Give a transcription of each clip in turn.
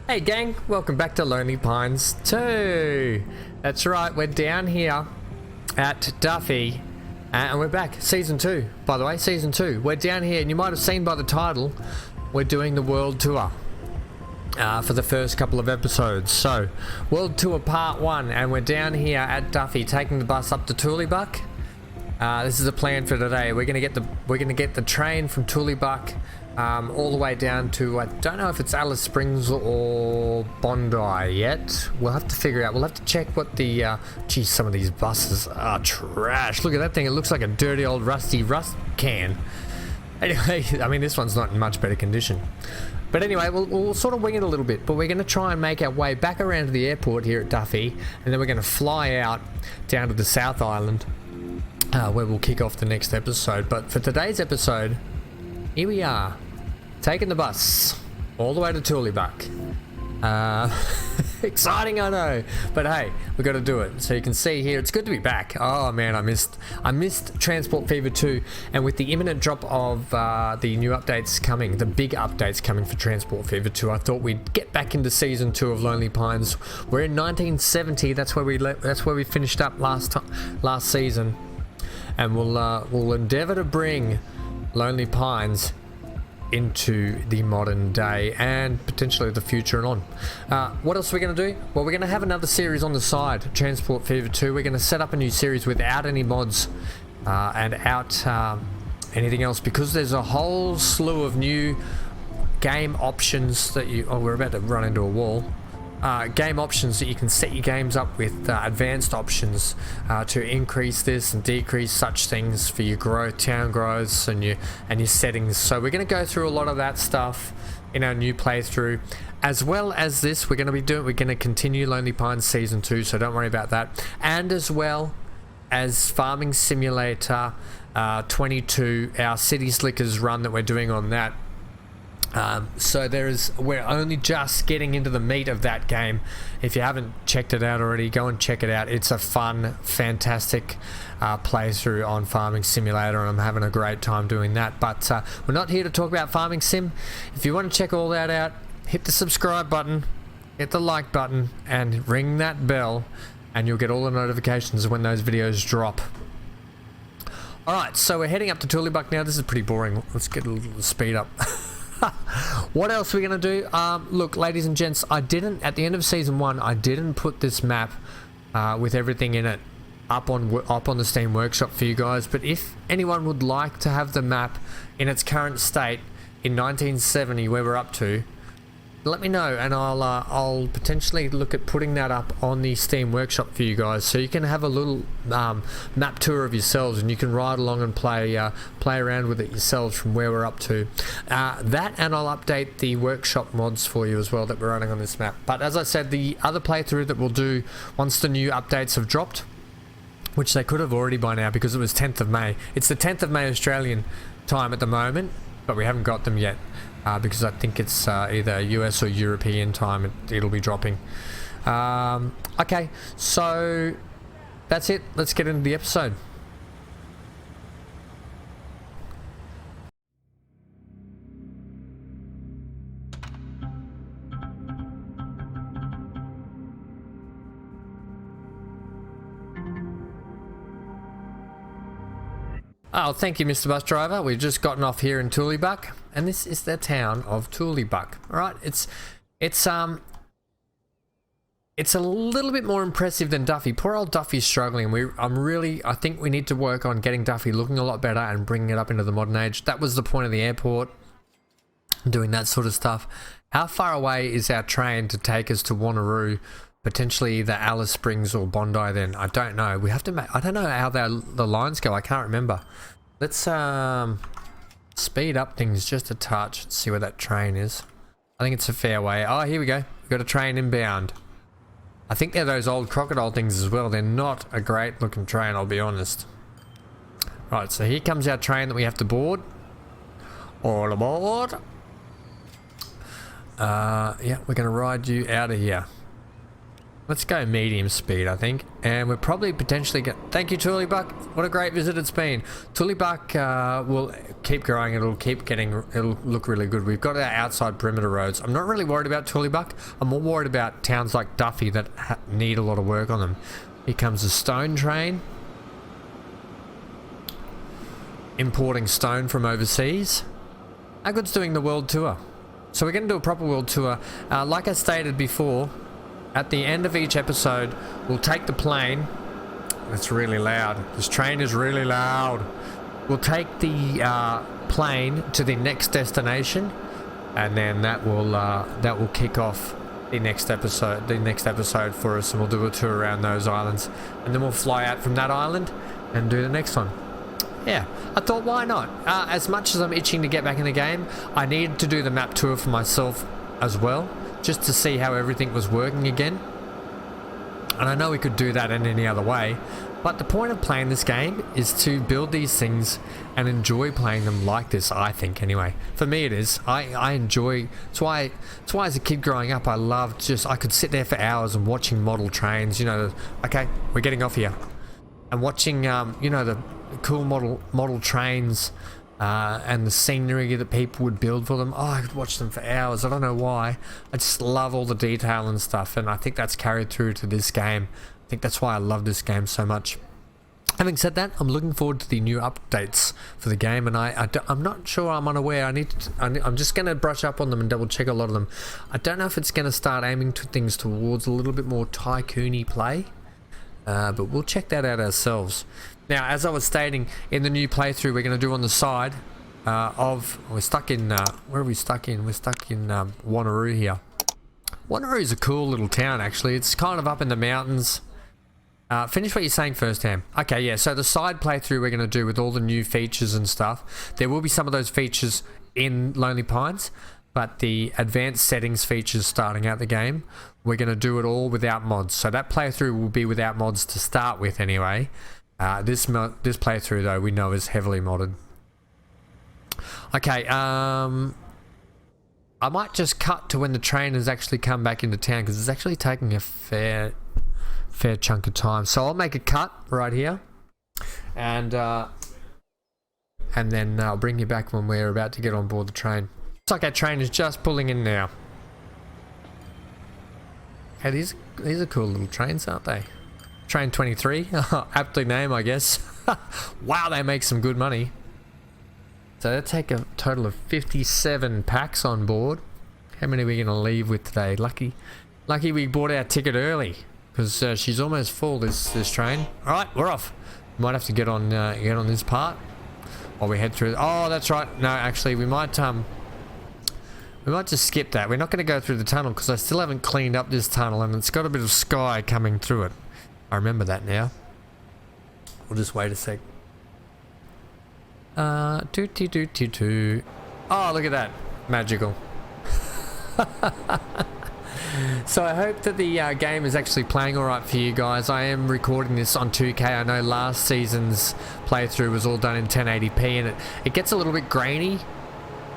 Hey gang, welcome back to Lonely Pines 2. That's right, we're down here at Duffy and we're back. Season 2, by the way, Season 2. We're down here and you might have seen by the title, we're doing the World Tour for the first couple of episodes. So, World Tour Part 1 and we're down here at Duffy taking the bus up to Tooleybuck. This is the plan for today. We're gonna get the train from Tooleybuck all the way down to, I don't know if it's Alice Springs or Bondi yet. We'll have to figure out. We'll have to check what the geez, some of these buses are trash. Look at that thing. It looks like a dirty old rusty rust can. Anyway, I mean, this one's not in much better condition. But anyway, we'll sort of wing it a little bit, but we're going to try and make our way back around to the airport here at Duffy, and then we're going to fly out down to the South Island, where we'll kick off the next episode. But for today's episode, here we are, taking the bus all the way to Tooleybuck. Exciting, I know, but hey, we got to do it. So you can see here, it's good to be back. Oh man, I missed Transport Fever 2, and with the imminent drop of the new updates coming, the big updates coming for Transport Fever 2, I thought we'd get back into Season 2 of Lonely Pines. We're in 1970. That's where we finished up last season, and we'll endeavor to bring Lonely Pines into the modern day and potentially the future and on. What else are we going to do? Well, we're going to have another series on the side, Transport Fever 2. We're going to set up a new series without any mods and out anything else, because there's a whole slew of new game options that you... Oh, we're about to run into a wall. Game options that you can set your games up with, advanced options to increase this and decrease such things for your growth, town growths, and your settings. So we're going to go through a lot of that stuff in our new playthrough, as well as this. We're going to continue Lonely Pines Season 2, so don't worry about that. And as well as Farming Simulator 22, our City Slickers run that we're doing on that. So we're only just getting into the meat of that game. If you haven't checked it out already, go and check it out. It's a fun, fantastic playthrough on Farming Simulator, and I'm having a great time doing that. But we're not here to talk about Farming Sim. If you want to check all that out, hit the subscribe button, hit the like button, and ring that bell, and you'll get all the notifications when those videos drop. Alright, so we're heading up to Tooleybuck now. This is pretty boring. Let's get a little speed up. What else are we going to do? Look, ladies and gents, at the end of Season 1, I didn't put this map with everything in it up on the Steam Workshop for you guys, but if anyone would like to have the map in its current state in 1970 where we're up to, let me know, and I'll potentially look at putting that up on the Steam Workshop for you guys, so you can have a little map tour of yourselves, and you can ride along and play around with it yourselves from where we're up to. That, and I'll update the workshop mods for you as well that we're running on this map. But as I said, the other playthrough that we'll do once the new updates have dropped, which they could have already by now because it was 10th of May. It's the 10th of May Australian time at the moment, but we haven't got them yet. Because I think it's either US or European time it'll be dropping. Okay, so that's it. Let's get into the episode. Oh, thank you, Mr. Bus Driver. We've just gotten off here in Tooleybuck, and this is the town of Tooleybuck. All right, it's a little bit more impressive than Duffy. Poor old Duffy's struggling. I think we need to work on getting Duffy looking a lot better and bringing it up into the modern age. That was the point of the airport, doing that sort of stuff. How far away is our train to take us to Wanneroo? Potentially either Alice Springs or Bondi then. I don't know. We have to I don't know how the lines go. I can't remember. Let's speed up things just a touch and see where that train is. I think it's a fair way. Oh, here we go. We've got a train inbound. I think they're those old crocodile things as well. They're not a great looking train, I'll be honest. Right, so here comes our train that we have to board. All aboard. Yeah, we're going to ride you out of here. Let's go medium speed, I think. And we're probably potentially thank you, Tullybuck. What a great visit it's been. Tullybuck will keep growing. It'll look really good. We've got our outside perimeter roads. I'm not really worried about Tullybuck. I'm more worried about towns like Duffy that need a lot of work on them. Here comes the stone train. Importing stone from overseas. AGON's doing the world tour. So we're going to do a proper world tour. Like I stated before, at the end of each episode, we'll take the plane. It's really loud. This train is really loud. We'll take the plane to the next destination, and then that will kick off the next episode. The next episode for us, and we'll do a tour around those islands, and then we'll fly out from that island and do the next one. Yeah, I thought, why not? As much as I'm itching to get back in the game, I needed to do the map tour for myself as well, just to see how everything was working again. And I know we could do that in any other way, but the point of playing this game is to build these things and enjoy playing them like this, I think, anyway. For me it is. I enjoy, it's why as a kid growing up I loved I could sit there for hours and watching model trains, you know, okay, we're getting off here. And watching, you know, the cool model trains and the scenery that people would build for them. Oh, I could watch them for hours. I don't know why. I just love all the detail and stuff, and I think that's carried through to this game. I think that's why I love this game so much. Having said that, I'm looking forward to the new updates for the game, and I'm not sure, I'm unaware. I'm just going to brush up on them and double check a lot of them. I don't know if it's going to start aiming things towards a little bit more tycoon-y play. But we'll check that out ourselves. Now, as I was stating, in the new playthrough we're going to do on the side we're stuck in, where are we stuck in? We're stuck in Wanneroo here. Wanneroo is a cool little town, actually. It's kind of up in the mountains. Finish what you're saying first, Ham. Okay, yeah, so the side playthrough we're going to do with all the new features and stuff. There will be some of those features in Lonely Pines, but the advanced settings features starting out the game, we're going to do it all without mods. So that playthrough will be without mods to start with anyway. This playthrough though we know is heavily modded. Okay, I might just cut to when the train has actually come back into town, because it's actually taking a fair chunk of time. So I'll make a cut right here, and then I'll bring you back when we're about to get on board the train. Looks like our train is just pulling in now. Hey, these are cool little trains, aren't they? Train 23, aptly named, I guess. Wow, they make some good money. So they take a total of 57 packs on board. How many are we going to leave with today? Lucky we bought our ticket early, because she's almost full, this train. All right, we're off. Might have to get on this part while we head through. Oh, that's right. No, actually, we might just skip that. We're not going to go through the tunnel because I still haven't cleaned up this tunnel, and it's got a bit of sky coming through it. I remember that now. We'll just wait a sec. Oh, look at that. Magical. So I hope that the game is actually playing alright for you guys. I am recording this on 2K. I know last season's playthrough was all done in 1080p, and it gets a little bit grainy.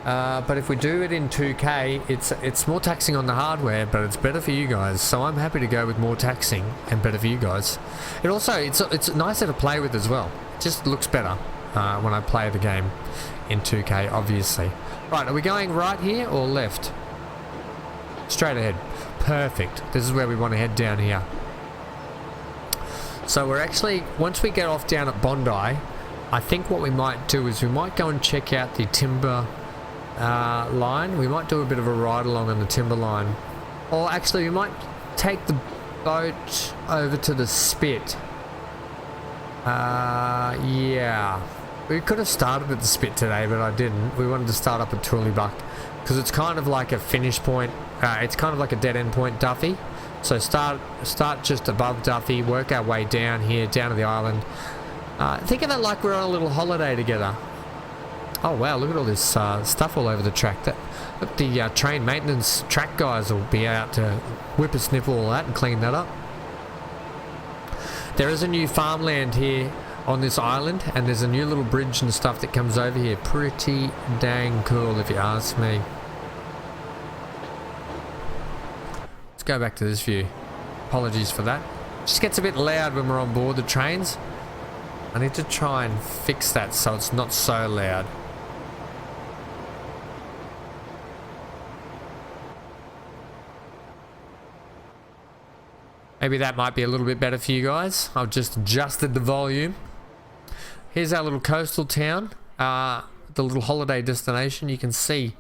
But if we do it in 2K, it's more taxing on the hardware, but it's better for you guys. So I'm happy to go with more taxing and better for you guys. It also it's nicer to play with as well. It just looks better when I play the game in 2K, obviously. Right, are we going right here or left? Straight ahead. Perfect. This is where we want to head down here. So we're actually, once we get off down at Bondi, I think what we might do is we might go and check out the timber line. We might do a bit of a ride along on the timber line, or actually we might take the boat over to the spit. Yeah, we could have started at the spit today, but I didn't. We wanted to start up at Tullybuck because it's kind of like a finish point. It's kind of like a dead end point, Duffy. So start just above Duffy, work our way down here, down to the island. Think of it like we're on a little holiday together. Oh wow, look at all this stuff all over the track. Look, the train maintenance track guys will be out to whippersnip all that and clean that up. There is a new farmland here on this island, and there's a new little bridge and stuff that comes over here. Pretty dang cool if you ask me. Let's go back to this view. Apologies for that. Just gets a bit loud when we're on board the trains. I need to try and fix that so it's not so loud. Maybe that might be a little bit better for you guys. I've just adjusted the volume. Here's our little coastal town, the little holiday destination. You can see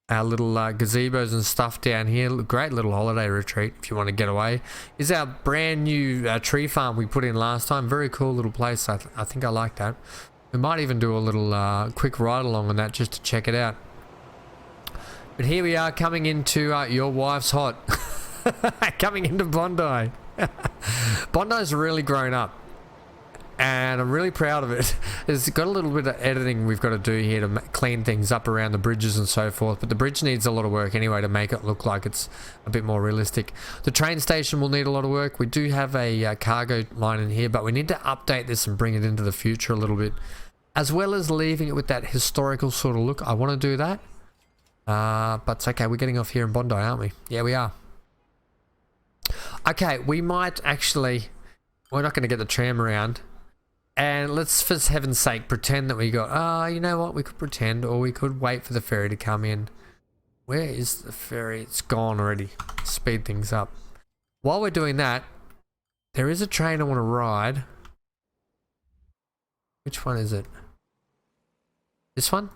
our little gazebos and stuff down here. Great little holiday retreat if you want to get away. Is our brand new tree farm we put in last time. Very cool little place. I think I like that. We might even do a little quick ride along on that just to check it out. But here we are coming into your wife's hot. Coming into Bondi. Bondi's really grown up. And I'm really proud of it. It's got a little bit of editing we've got to do here to clean things up around the bridges and so forth. But the bridge needs a lot of work anyway to make it look like it's a bit more realistic. The train station will need a lot of work. We do have a cargo line in here, but we need to update this and bring it into the future a little bit. As well as leaving it with that historical sort of look. I want to do that. But it's okay. We're getting off here in Bondi, aren't we? Yeah, we are. Okay, we might actually... We're not going to get the tram around. And let's, for heaven's sake, pretend that we got... you know what? We could pretend, or we could wait for the ferry to come in. Where is the ferry? It's gone already. Speed things up. While we're doing that, there is a train I want to ride. Which one is it? This one?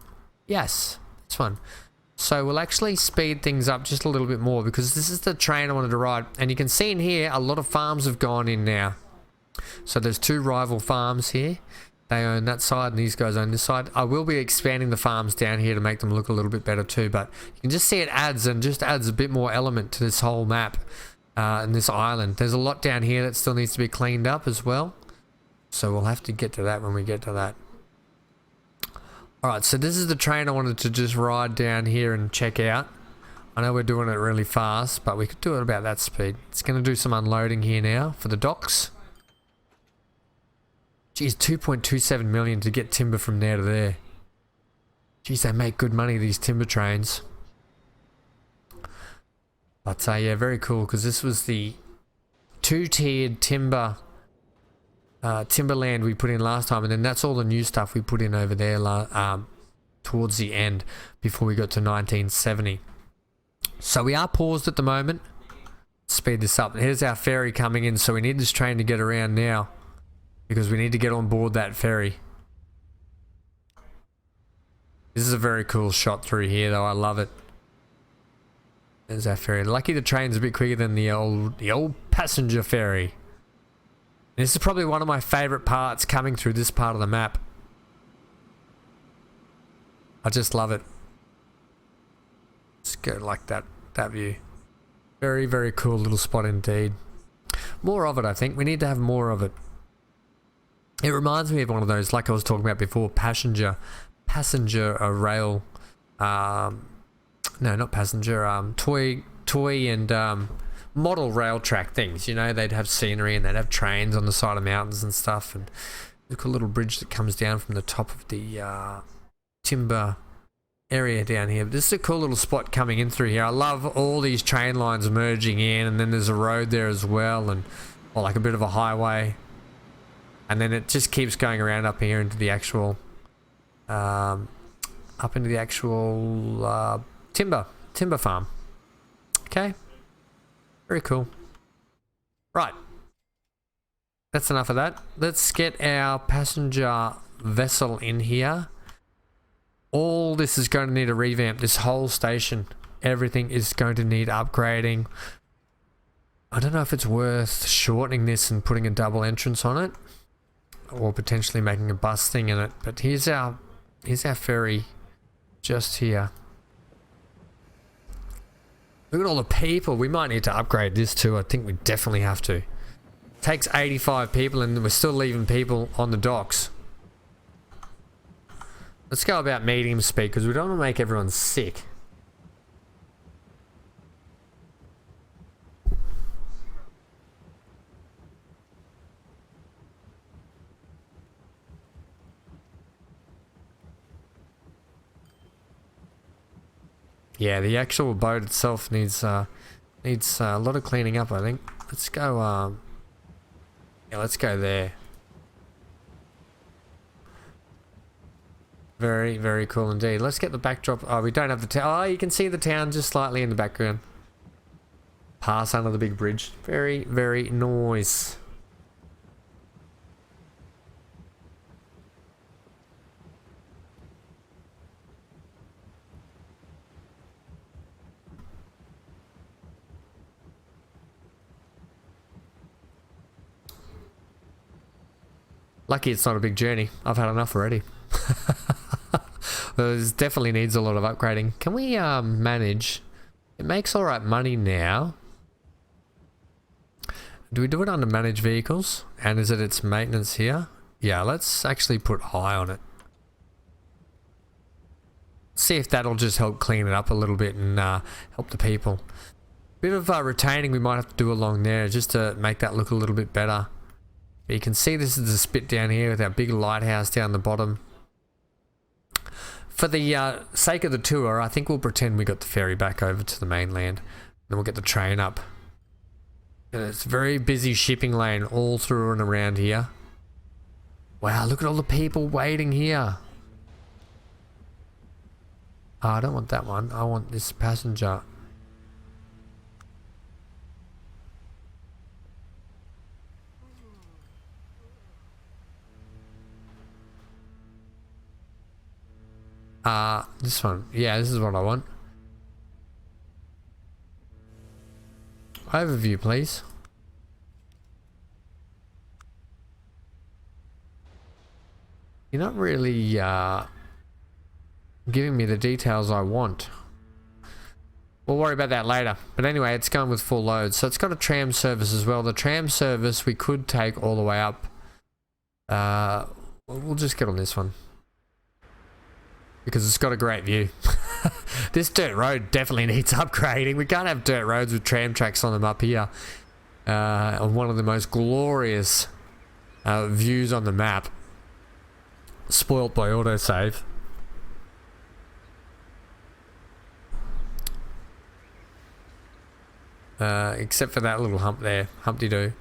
Yes, this one. So we'll actually speed things up just a little bit more because this is the train I wanted to ride. And you can see in here, a lot of farms have gone in now. So there's two rival farms here. They own that side and these guys own this side. I will be expanding the farms down here to make them look a little bit better too, but you can just see it adds a bit more element to this whole map and this island. There's a lot down here that still needs to be cleaned up as well. So we'll have to get to that when we get to that. Alright, so this is the train I wanted to just ride down here and check out. I know we're doing it really fast, but we could do it about that speed. It's going to do some unloading here now for the docks. Geez, 2.27 million to get timber from there to there. Geez, they make good money, these timber trains. But yeah, very cool, because this was the two-tiered timberland we put in last time, and then that's all the new stuff we put in over there towards the end, before we got to 1970. So we are paused at the moment. Speed this up. Here's our ferry coming in, so we need this train to get around now. Because we need to get on board that ferry. This is a very cool shot through here though, I love it. There's our ferry. Lucky the train's a bit quicker than the old passenger ferry. This is probably one of my favourite parts coming through this part of the map. I just love it. Let's go like that view. Very, very cool little spot indeed. More of it, I think. We need to have more of it. It reminds me of one of those, like I was talking about before, passenger rail, no, not passenger, toy and model rail track things. You know, they'd have scenery and they'd have trains on the side of mountains and stuff, and look, a little bridge that comes down from the top of the timber area down here. But this is a cool little spot coming in through here. I love all these train lines merging in, and then there's a road there as well, and like a bit of a highway. And then it just keeps going around up here into the actual, timber farm. Okay, very cool. Right, that's enough of that. Let's get our passenger vessel in here. All this is going to need a revamp. This whole station, everything is going to need upgrading. I don't know if it's worth shortening this and putting a double entrance on it, or potentially making a bus thing in it. But here's our ferry just here. Look at all the people. We might need to upgrade this too. I think we definitely have to. It takes 85 people and we're still leaving people on the docks. Let's go about medium speed because we don't want to make everyone sick. Yeah, the actual boat itself needs Needs a lot of cleaning up, I think. Let's go, yeah, let's go there. Very, very cool indeed. Let's get the backdrop. Oh, we don't have the town. Oh, you can see the town just slightly in the background. Pass under the big bridge. Very, very nice. Lucky it's not a big journey. I've had enough already. This definitely needs a lot of upgrading. Can we manage? It makes alright money now. Do we do it under manage vehicles? And is it its maintenance here? Yeah, let's actually put high on it. See if that'll just help clean it up a little bit and help the people. Bit of retaining we might have to do along there just to make that look a little bit better. But you can see this is the spit down here with our big lighthouse down the bottom. For the sake of the tour, I think we'll pretend we got the ferry back over to the mainland. Then we'll get the train up. And it's a very busy shipping lane all through and around here. Wow, look at all the people waiting here. Oh, I don't want that one. I want this passenger. This one. Yeah, this is what I want. Overview, please. You're not really giving me the details I want. We'll worry about that later. But anyway, it's going with full load. So it's got a tram service as well. The tram service we could take all the way up. We'll just get on this one. Because it's got a great view. This dirt road definitely needs upgrading. We can't have dirt roads with tram tracks on them up here. On one of the most glorious views on the map. Spoilt by autosave. Except for that little hump there. Humpty-doo.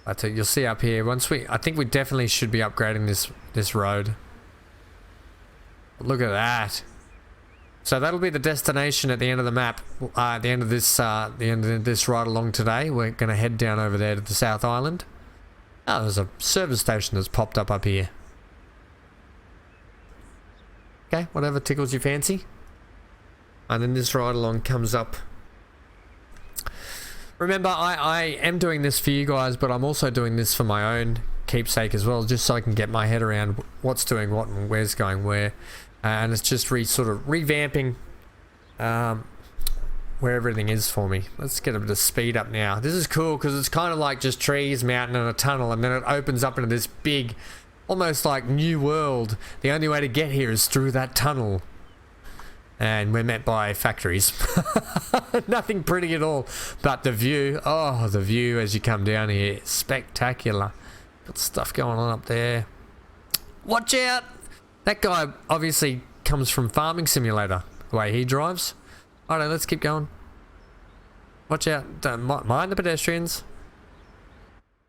But you'll see up here, I think we definitely should be upgrading this road. Look at that. So that'll be the destination at the end of the map. At the end of this ride along today, we're going to head down over there to the South Island. Oh, there's a service station that's popped up here. Okay, whatever tickles your fancy. And then this ride along comes up. Remember, I am doing this for you guys, but I'm also doing this for my own keepsake as well, just so I can get my head around what's doing what and where's going where. And it's just sort of revamping where everything is for me. Let's get a bit of speed up now. This is cool because it's kind of like just trees, mountain and a tunnel, and then it opens up into this big, almost like new world. The only way to get here is through that tunnel. And we're met by factories. Nothing pretty at all. But the view, oh, the view as you come down here, spectacular. Got stuff going on up there. Watch out! That guy obviously comes from Farming Simulator, the way he drives. Alright, let's keep going. Watch out, don't mind the pedestrians.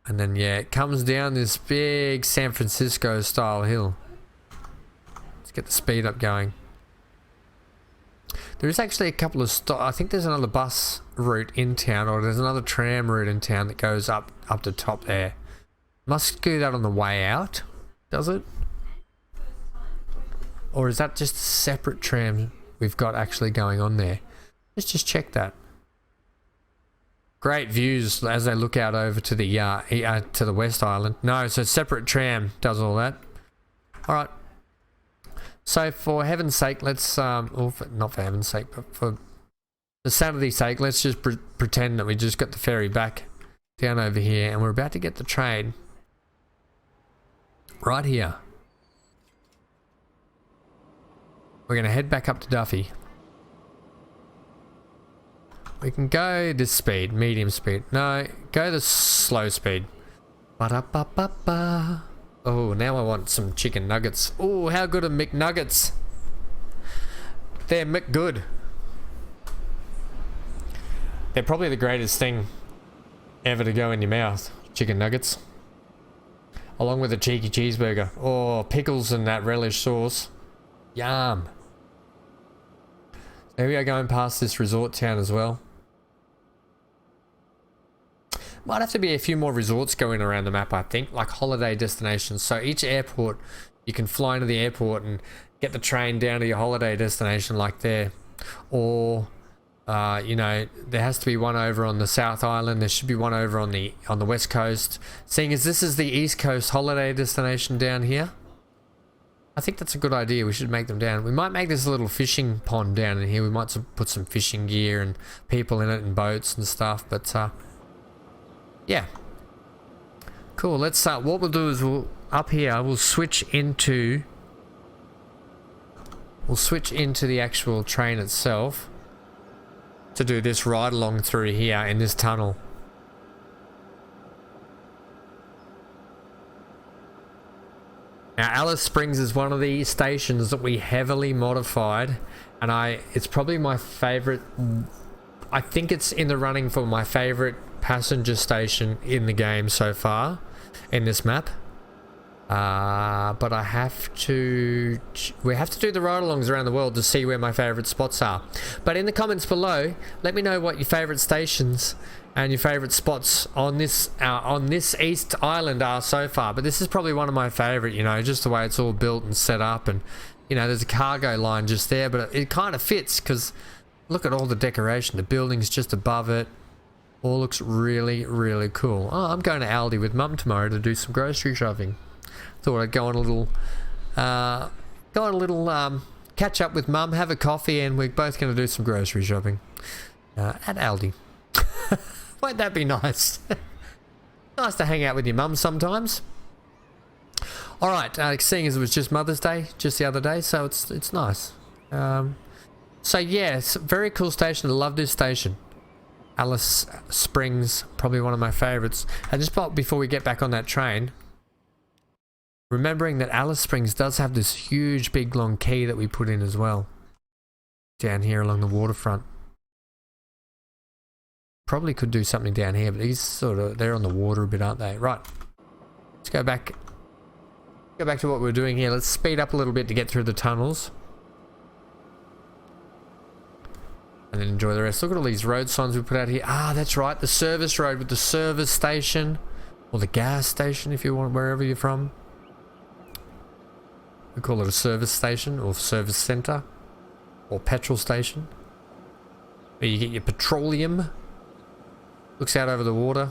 And then, yeah, it comes down this big San Francisco style hill. Let's get the speed up going. There is actually a couple of I think there's another bus route in town, or there's another tram route in town that goes up the top there. Must do that on the way out, does it? Or is that just a separate tram we've got actually going on there? Let's just check that. Great views as they look out over to the West Island. No, so separate tram does all that. All right. So for heaven's sake, let's not for heaven's sake, but for the sanity's sake, let's just pretend that we just got the ferry back down over here, and we're about to get the train right here. We're going to head back up to Duffy. We can go this speed, medium speed. No, go the slow speed. Ba-da-ba-ba-ba. Oh, now I want some chicken nuggets. Oh, how good are McNuggets? They're McGood. They're probably the greatest thing ever to go in your mouth. Chicken nuggets. Along with a cheeky cheeseburger. Oh, pickles and that relish sauce. Yum. There we are, going past this resort town as well. Might have to be a few more resorts going around the map, I think, like holiday destinations. So each airport, you can fly into the airport and get the train down to your holiday destination like there. Or, you know, there has to be one over on the South Island. There should be one over on the West Coast. Seeing as this is the East Coast holiday destination down here, I think that's a good idea. We should make them down. We might make this a little fishing pond down in here. We might put some fishing gear and people in it and boats and stuff. But yeah, cool. Let's what we'll do is up here we'll switch into the actual train itself to do this ride along through here in this tunnel. Now, Alice Springs is one of the stations that we heavily modified, and it's probably my favorite. I think it's in the running for my favorite passenger station in the game so far in this map. But we have to do the ride-alongs around the world to see where my favorite spots are. But in the comments below, let me know what your favorite stations and your favorite spots on this East Island are so far. But this is probably one of my favorite, you know, just the way it's all built and set up, and you know, there's a cargo line just there, but it kind of fits because look at all the decoration. The building's just above it. All looks really, really cool. Oh, I'm going to Aldi with Mum tomorrow to do some grocery shopping. Thought I'd go on a little catch up with Mum, have a coffee, and we're both going to do some grocery shopping at Aldi. Won't that be nice? Nice to hang out with your mum sometimes. All right, seeing as it was just Mother's Day just the other day, so it's nice. So yeah, it's a very cool station. I love this station. Alice Springs, probably one of my favorites. And just before we get back on that train, remembering that Alice Springs does have this huge, big, long quay that we put in as well. Down here along the waterfront. Probably could do something down here, but they're on the water a bit, aren't they? Right. Let's go back to what we're doing here. Let's speed up a little bit to get through the tunnels. And then enjoy the rest. Look at all these road signs we put out here. Ah, that's right. The service road with the service station. Or the gas station if you want, wherever you're from. We call it a service station or service center. Or petrol station. Where you get your petroleum. Looks out over the water.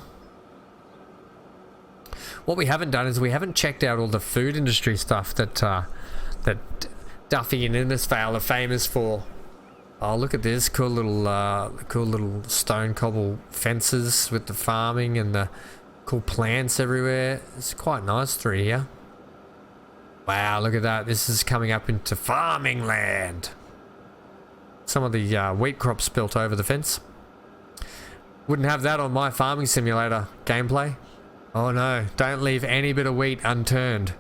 What we haven't done is we haven't checked out all the food industry stuff that Duffy and Innisfail are famous for. Oh, look at this cool little stone cobble fences with the farming and the cool plants everywhere. It's quite nice through here. Wow, look at that. This is coming up into farming land. Some of the wheat crops built over the fence. Wouldn't have that on my farming simulator gameplay. Oh no, don't leave any bit of wheat unturned.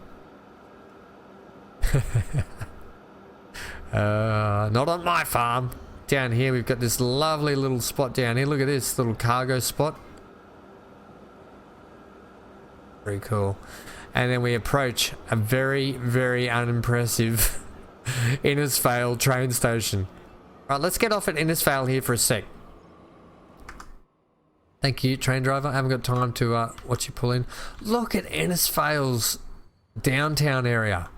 Not on my farm. Down here we've got this lovely little spot down here. Look at this little cargo spot. Very cool. And then we approach a very, very unimpressive Innisfail train station. Right, let's get off at Innisfail here for a sec. Thank you, train driver. I haven't got time to watch you pull in. Look at Innisfail's downtown area.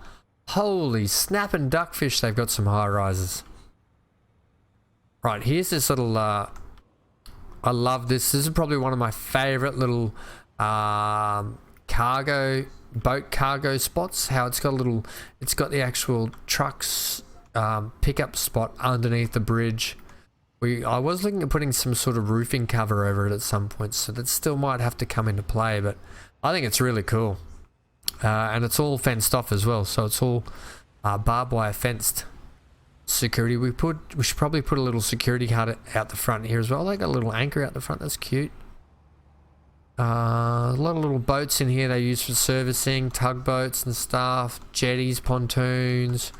Holy snap and duckfish, they've got some high rises. Right, here's this little, I love this. This is probably one of my favorite little boat cargo spots. How it's got the actual trucks pickup spot underneath the bridge. I was looking at putting some sort of roofing cover over it at some point, so that still might have to come into play, but I think it's really cool. And it's all fenced off as well, so it's all barbed wire fenced security. We should probably put a little security guard out the front here as well. They got a little anchor out the front. That's cute. A lot of little boats in here they use for servicing, tugboats and stuff, jetties, pontoons.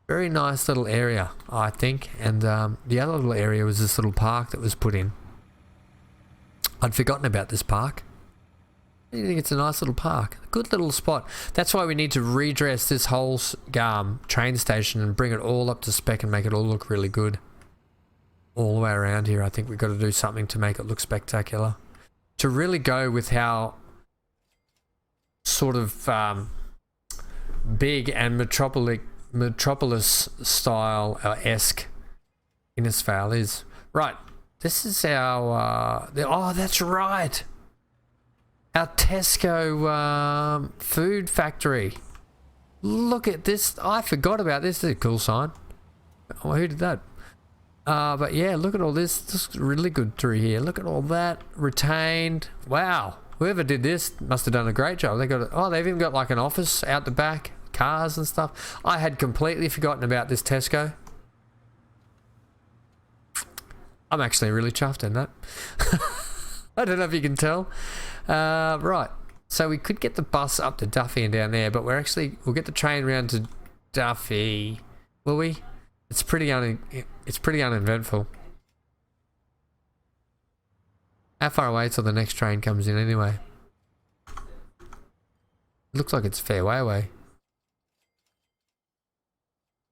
Very nice little area, I think. And the other little area was this little park that was put in. I'd forgotten about this park. I think it's a nice little park. A good little spot. That's why we need to redress this whole train station and bring it all up to spec and make it all look really good. All the way around here, I think we've got to do something to make it look spectacular. To really go with how sort of big and metropolis style esque Innisfail is. Right, this is our oh, that's right, our Tesco food factory. Look at this. I forgot about this. This is a cool sign. Oh, who did that? But yeah, look at all this. This is really good through here. Look at all that retained. Wow, whoever did this must have done a great job. They got oh, they've even got like an office out the back, cars and stuff. I had completely forgotten about this Tesco. I'm actually really chuffed in that. I don't know if you can tell. Right, so we could get the bus up to Duffy and down there, but we'll get the train round to Duffy. Will we? It's pretty uneventful. How far away till the next train comes in anyway? Looks like it's a fair way away.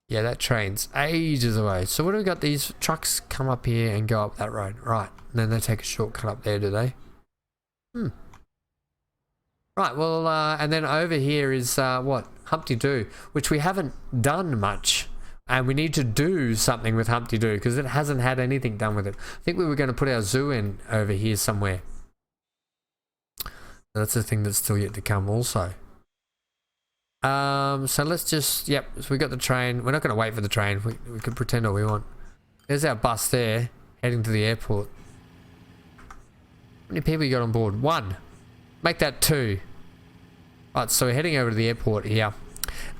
Yeah, that train's ages away. So what do we got? These trucks come up here and go up that road. Right. And then they take a shortcut up there, do they? Right, well, and then over here is, what? Humpty Doo, which we haven't done much. And we need to do something with Humpty Doo because it hasn't had anything done with it. I think we were going to put our zoo in over here somewhere. That's the thing that's still yet to come also. So let's just, yep, so we got the train. We're not going to wait for the train. We can pretend all we want. There's our bus there, heading to the airport. How many people you got on board? 1. Make that 2. Right, so we're heading over to the airport here.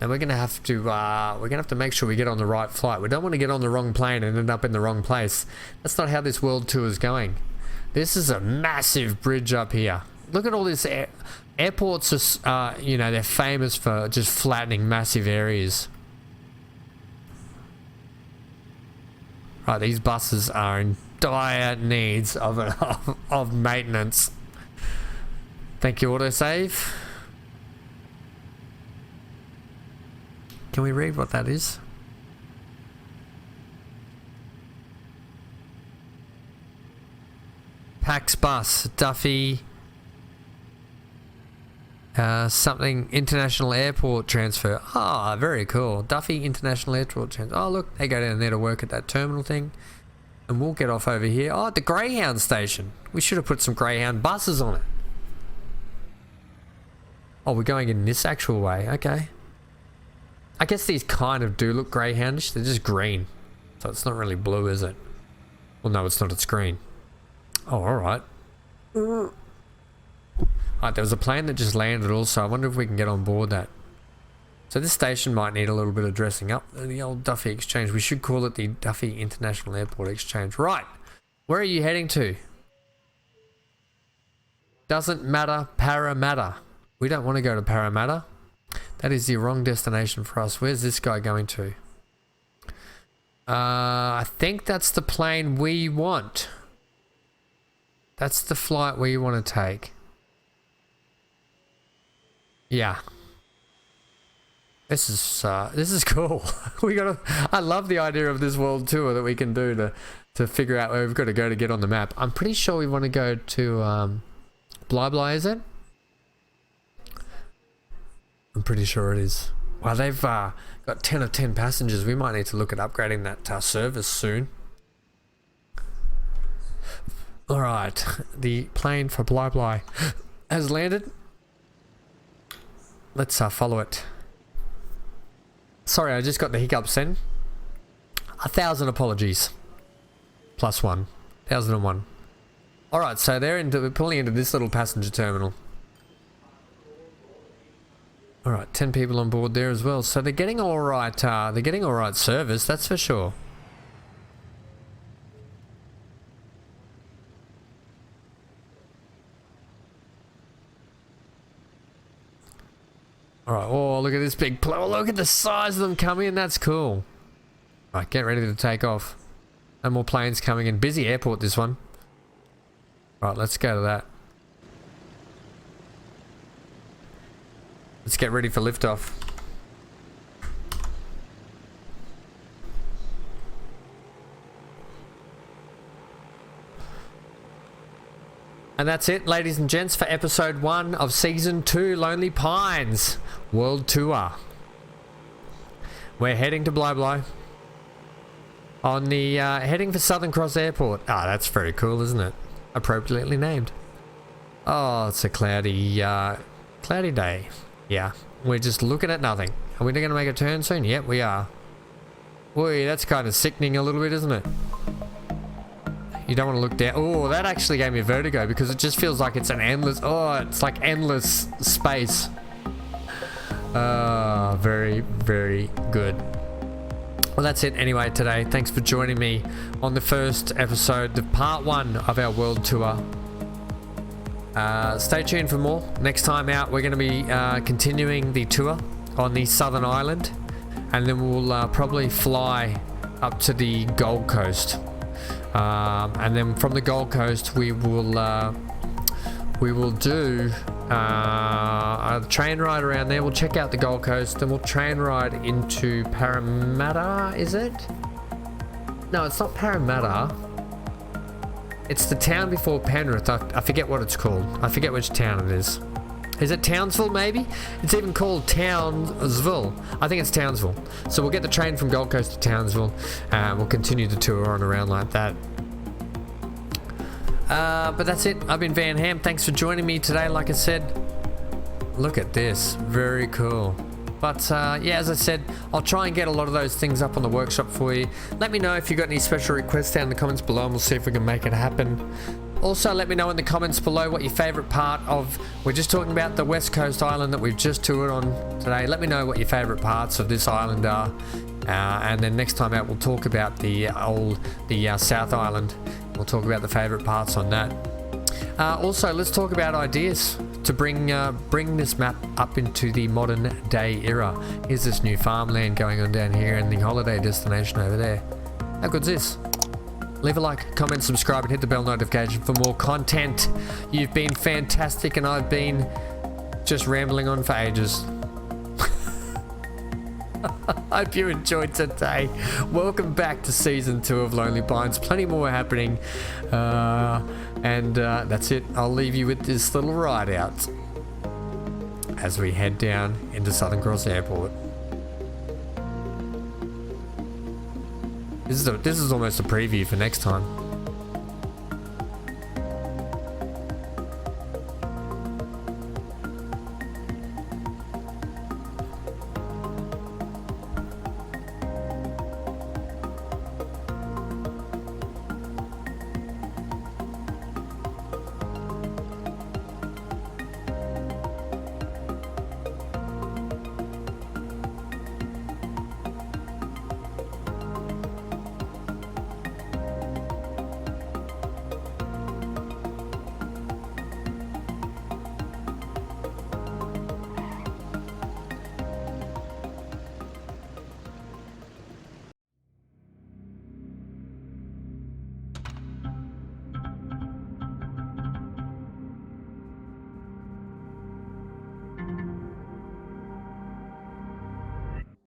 And we're gonna have to make sure we get on the right flight. We don't want to get on the wrong plane and end up in the wrong place. That's not how this world tour is going. This is a massive bridge up here. Look at all this. Airports are, you know, they're famous for just flattening massive areas. Right, these buses are in dire needs of maintenance. Thank you, autosave. Can we read what that is? Pax bus, Duffy, something international airport transfer. Ah, very cool. Duffy International Airport transfer. Oh, look, they go down there to work at that terminal thing. And we'll get off over here. Oh, the Greyhound station. We should have put some Greyhound buses on it. Oh, we're going in this actual way. Okay. I guess these kind of do look greyhoundish. They're just green. So it's not really blue, is it? Well, no, it's not. It's green. Oh, alright. Alright, there was a plane that just landed also. I wonder if we can get on board that. So this station might need a little bit of dressing up. The old Duffy Exchange. We should call it the Duffy International Airport Exchange. Right. Where are you heading to? Doesn't matter, Parramatta. We don't want to go to Parramatta. That is the wrong destination for us. Where's this guy going to? I think that's the plane we want. That's the flight we want to take. Yeah. This is cool. I love the idea of this world tour that we can do to figure out where we've got to go to get on the map. I'm pretty sure we want to go to Bly, is it? I'm pretty sure it is. Wow, they've got 10 of 10 passengers. We might need to look at upgrading that service soon. Alright, the plane for Bly has landed. Let's follow it. Sorry, I just got the hiccups then. 1,000 apologies. +1. 1,001. Alright, so we're pulling into this little passenger terminal. Alright, 10 people on board there as well. So they're getting alright, service, that's for sure. Alright, oh, look at this big plane. Oh, look at the size of them coming in, that's cool. Alright, get ready to take off. No more planes coming in. Busy airport, this one. Right, let's go to that. Let's get ready for liftoff. And that's it, ladies and gents, for episode 1 of season 2 Lonely Pines World Tour. We're heading to Blow on the heading for Southern Cross Airport. Ah, that's very cool, isn't it? Appropriately named. Oh, it's a cloudy day. Yeah, we're just looking at nothing. Are we going to make a turn soon? Yep, we are. Boy, that's kind of sickening a little bit, isn't it? You don't want to look down. Oh, that actually gave me a vertigo because it just feels like it's an endless... Oh, it's like endless space. Very, very good. Well, that's it anyway today. Thanks for joining me on the first episode, the part 1 of our world tour. Stay tuned for more. Next time out, we're going to be continuing the tour on the Southern Island, and then we'll probably fly up to the Gold Coast. And then from the Gold Coast, we will do a train ride around there. We'll check out the Gold Coast, then we'll train ride into Parramatta. Is it? No, it's not Parramatta. It's the town before Penrith. I forget what it's called. I forget which town it is. Is it Townsville, maybe? It's even called Townsville. I think it's Townsville. So we'll get the train from Gold Coast to Townsville, and we'll continue the tour on around like that. But that's it. I've been Van Ham. Thanks for joining me today. Like I said, look at this. Very cool. But yeah, as I said, I'll try and get a lot of those things up on the workshop for you. Let me know if you've got any special requests down in the comments below, and we'll see if we can make it happen. Also, let me know in the comments below what your favourite part of... We're just talking about the West Coast island that we've just toured on today. Let me know what your favourite parts of this island are. And then next time out, we'll talk about the South Island. We'll talk about the favourite parts on that. Also, let's talk about ideas to bring this map up into the modern day era. Here's this new farmland going on down here and the holiday destination over there. How good's this? Leave a like, comment, subscribe, and hit the bell notification for more content. You've been fantastic, and I've been just rambling on for ages. I hope you enjoyed today. Welcome back to season 2 of Lonely Pines. Plenty more happening. And that's it. I'll leave you with this little ride out as we head down into Southern Cross Airport. This is almost a preview for next time.